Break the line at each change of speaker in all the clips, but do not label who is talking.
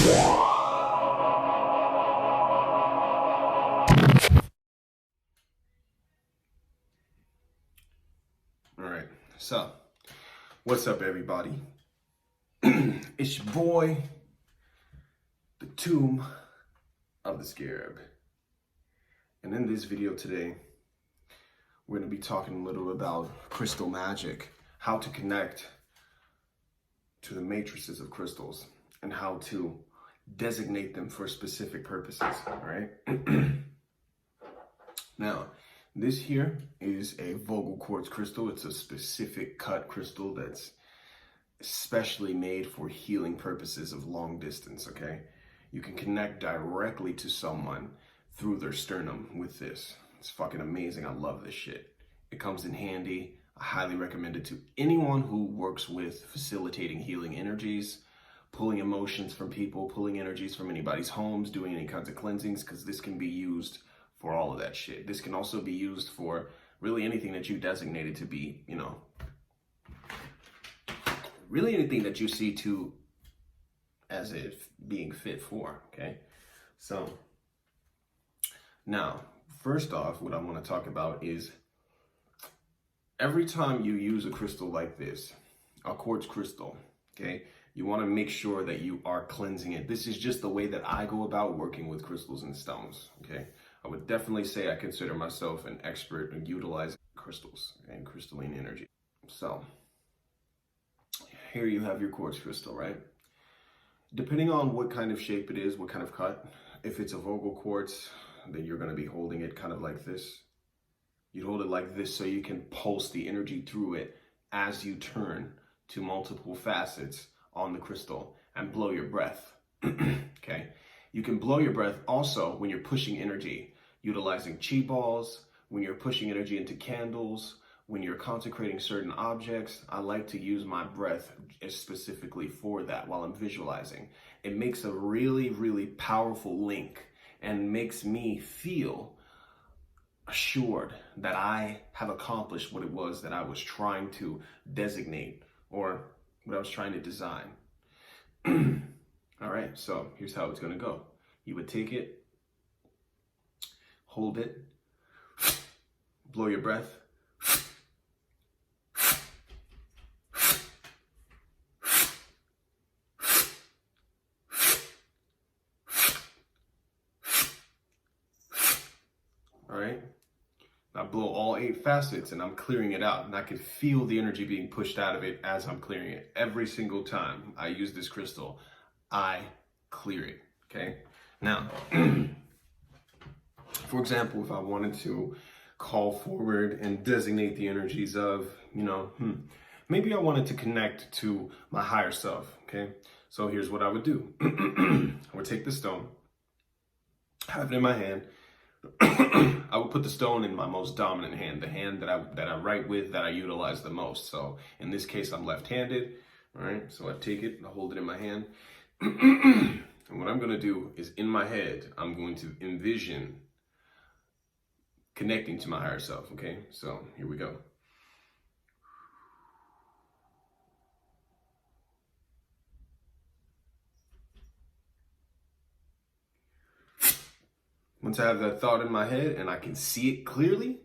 All right, so what's up, everybody? It's your boy, the Tomb of the Scarab. And in this video today, we're going to be talking a little about crystal magic, how to connect to the matrices of crystals, and how to designate them for specific purposes, all right? Now, this here is a Vogel quartz crystal. It's a specific cut crystal that's especially made for healing purposes of long distance, okay? You can connect directly to someone through their sternum with this. It's fucking amazing. I love this shit. It comes in handy. I highly recommend it to anyone who works with facilitating healing energies, pulling emotions from people, pulling energies from anybody's homes, doing any kinds of cleansings, because this can be used for all of that shit. This can also be used for really anything that you designated to be, you know, really anything that you see to as if being fit for, okay? So now, first off, what I want to talk about is every time you use a crystal like this, a quartz crystal, okay, you want to make sure that you are cleansing it. This is just the way that I go about working with crystals and stones, okay? I would definitely say I consider myself an expert in utilizing crystals and crystalline energy. So here you have your quartz crystal, right? Depending on what kind of shape it is, what kind of cut, if it's a Vogel quartz, then you're going to be holding it kind of like this. You'd hold it like this so you can pulse the energy through it as you turn to multiple facets on the crystal and blow your breath, okay? You can blow your breath also when you're pushing energy, utilizing chi balls, when you're pushing energy into candles, when you're consecrating certain objects. I like to use my breath specifically for that while I'm visualizing. It makes a really, really powerful link and makes me feel assured that I have accomplished what it was that I was trying to designate or what I was trying to design. All right, so here's how it's gonna go. You would take it, hold it, blow your breath, all right? I blow all 8 facets and I'm clearing it out, and I can feel the energy being pushed out of it as I'm clearing it. Every single time I use this crystal, I clear it, okay? Now, for example, if I wanted to call forward and designate the energies of, you know, maybe I wanted to connect to my higher self, okay? So here's what I would do. I would take the stone, have it in my hand. I would put the stone in my most dominant hand, the hand that I write with, that I utilize the most. So in this case, I'm left-handed, all right? So I take it, I hold it in my hand. And what I'm gonna do is, in my head, I'm going to envision connecting to my higher self, okay? So here we go. Once I have that thought in my head and I can see it clearly,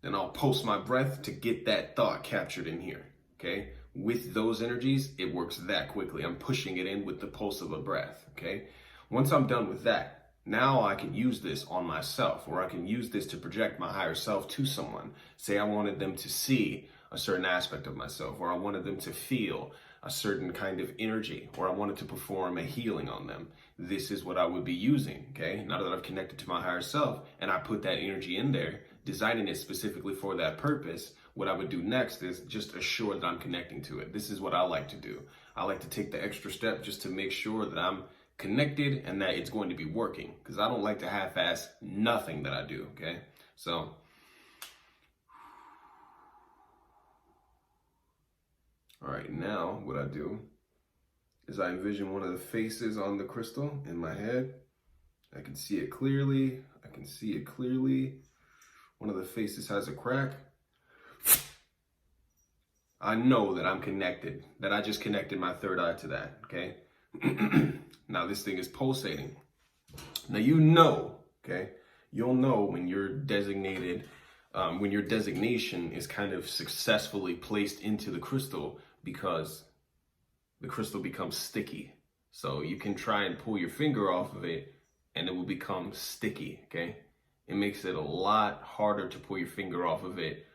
then I'll pulse my breath to get that thought captured in here, okay? With those energies, it works that quickly. I'm pushing it in with the pulse of a breath, okay? Once I'm done with that, now I can use this on myself, or I can use this to project my higher self to someone. Say I wanted them to see a certain aspect of myself, or I wanted them to feel a certain kind of energy, or I wanted to perform a healing on them. This is what I would be using, okay? Now that I've connected to my higher self and I put that energy in there, designing it specifically for that purpose, what I would do next is just assure that I'm connecting to it. This is what I like to do. I like to take the extra step just to make sure that I'm connected and that it's going to be working, because I don't like to half-ass nothing that I do, okay? So, all right, now what I do is I envision one of the faces on the crystal in my head. I can see it clearly. I can see it clearly. One of the faces has a crack. I know that I'm connected, that I just connected my third eye to that, okay? Now this thing is pulsating. Now you know, okay, you'll know when you're designated, when your designation is kind of successfully placed into the crystal, because the crystal becomes sticky. So you can try and pull your finger off of it and it will become sticky, okay? It makes it a lot harder to pull your finger off of it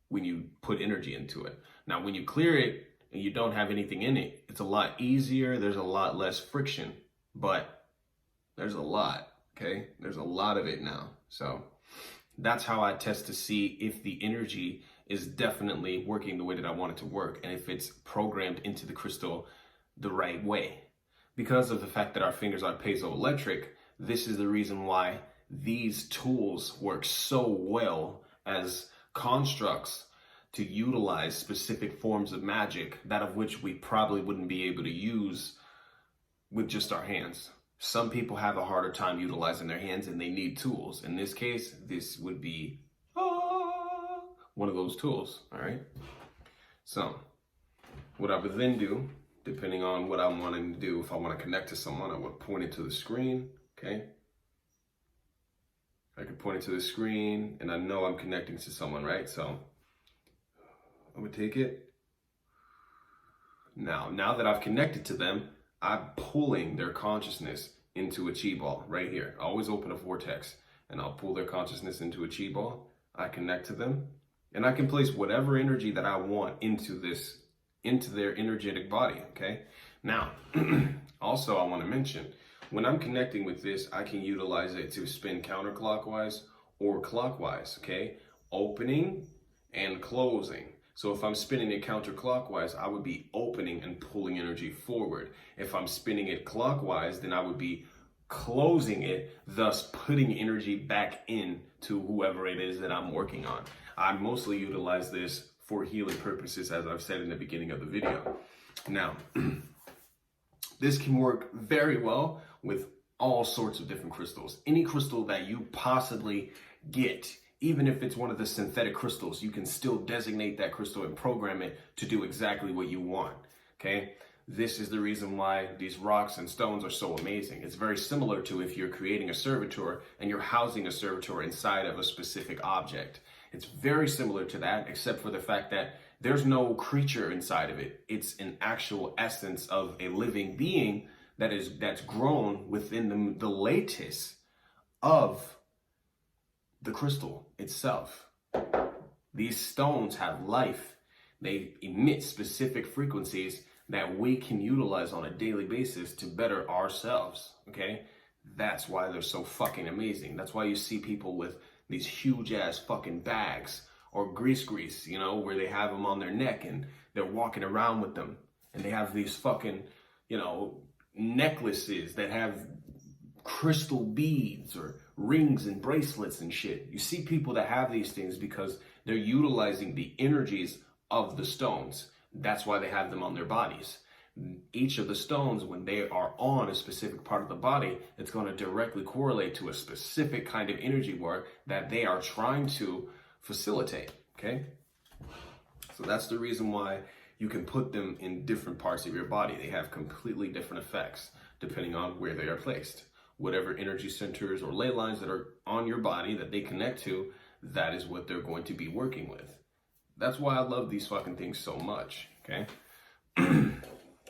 when you put energy into it. Now, when you clear it and you don't have anything in it, it's a lot easier. There's a lot less friction, but there's a lot, okay? There's a lot of it now. So that's how I test to see if the energy is definitely working the way that I want it to work, and if it's programmed into the crystal the right way. Because of the fact that our fingers are piezoelectric, this is the reason why these tools work so well as constructs to utilize specific forms of magic, that of which we probably wouldn't be able to use with just our hands. Some people have a harder time utilizing their hands and they need tools. In this case, this would be one of those tools, all right? So what I would then do, depending on what I'm wanting to do, if I want to connect to someone, I would point it to the screen, okay? I could point it to the screen and I know I'm connecting to someone, right? So I would take it. Now that I've connected to them, I'm pulling their consciousness into a chi ball right here. I always open a vortex and I'll pull their consciousness into a chi ball. I connect to them and I can place whatever energy that I want into their energetic body, okay? Now, also I want to mention, when I'm connecting with this, I can utilize it to spin counterclockwise or clockwise, okay? Opening and closing. So if I'm spinning it counterclockwise, I would be opening and pulling energy forward. If I'm spinning it clockwise, then I would be closing it, thus putting energy back in to whoever it is that I'm working on. I mostly utilize this for healing purposes, as I've said in the beginning of the video. Now, this can work very well with all sorts of different crystals. Any crystal that you possibly get, even if it's one of the synthetic crystals, you can still designate that crystal and program it to do exactly what you want, okay? This is the reason why these rocks and stones are so amazing. It's very similar to if you're creating a servitor and you're housing a servitor inside of a specific object. It's very similar to that, except for the fact that there's no creature inside of it. It's an actual essence of a living being that's grown within the lattice of the crystal itself. These stones have life. They emit specific frequencies that we can utilize on a daily basis to better ourselves, okay? That's why they're so fucking amazing. That's why you see people with these huge ass fucking bags or grease, you know, where they have them on their neck and they're walking around with them. And they have these fucking, you know, necklaces that have crystal beads or rings and bracelets and shit. You see people that have these things because they're utilizing the energies of the stones. That's why they have them on their bodies. Each of the stones, when they are on a specific part of the body, it's going to directly correlate to a specific kind of energy work that they are trying to facilitate, okay? So that's the reason why you can put them in different parts of your body. They have completely different effects depending on where they are placed. Whatever energy centers or ley lines that are on your body that they connect to, that is what they're going to be working with. That's why I love these fucking things so much, okay?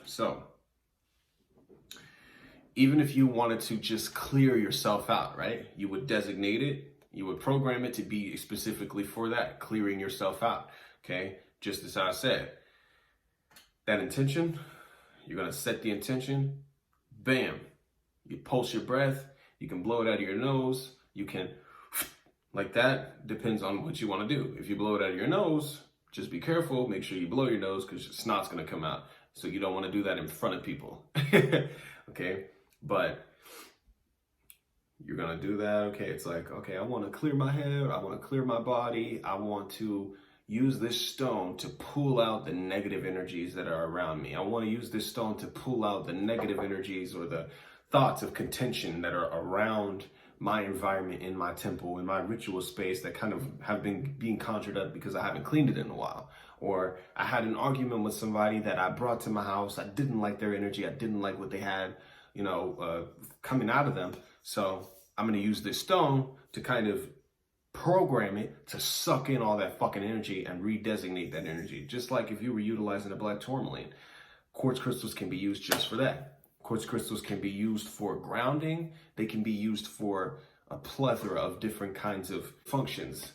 So, even if you wanted to just clear yourself out, right? You would designate it, you would program it to be specifically for that, clearing yourself out, okay? Just as I said, that intention, you're gonna set the intention, bam. You pulse your breath, you can blow it out of your nose, you can, like that, depends on what you wanna do. If you blow it out of your nose, just be careful, make sure you blow your nose because your snot's gonna come out. So you don't wanna do that in front of people, okay? But you're gonna do that, okay? It's like, okay, I wanna clear my head, I wanna clear my body, I want to use this stone to pull out the negative energies that are around me. I wanna use this stone to pull out the negative energies or the thoughts of contention that are around my environment, in my temple, in my ritual space that kind of have been being conjured up because I haven't cleaned it in a while. or I had an argument with somebody that I brought to my house. I didn't like their energy. I didn't like what they had, coming out of them. So I'm going to use this stone to kind of program it to suck in all that fucking energy and redesignate that energy. Just like if you were utilizing a black tourmaline, quartz crystals can be used just for that. Quartz crystals can be used for grounding. They can be used for a plethora of different kinds of functions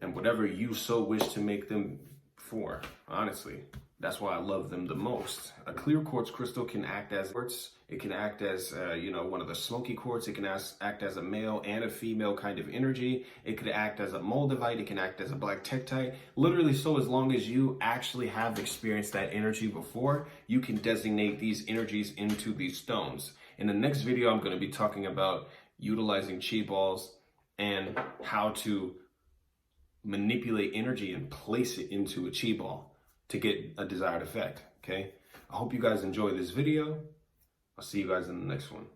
and whatever you so wish to make them for. Honestly, that's why I love them the most. A clear quartz crystal can act as quartz. It can act as, one of the smoky quartz. It can act as a male and a female kind of energy. It could act as a moldavite. It can act as a black tektite. Literally, so as long as you actually have experienced that energy before, you can designate these energies into these stones. In the next video, I'm going to be talking about utilizing chi balls and how to manipulate energy and place it into a chi ball to get a desired effect. Okay, I hope you guys enjoy this video. I'll see you guys in the next one.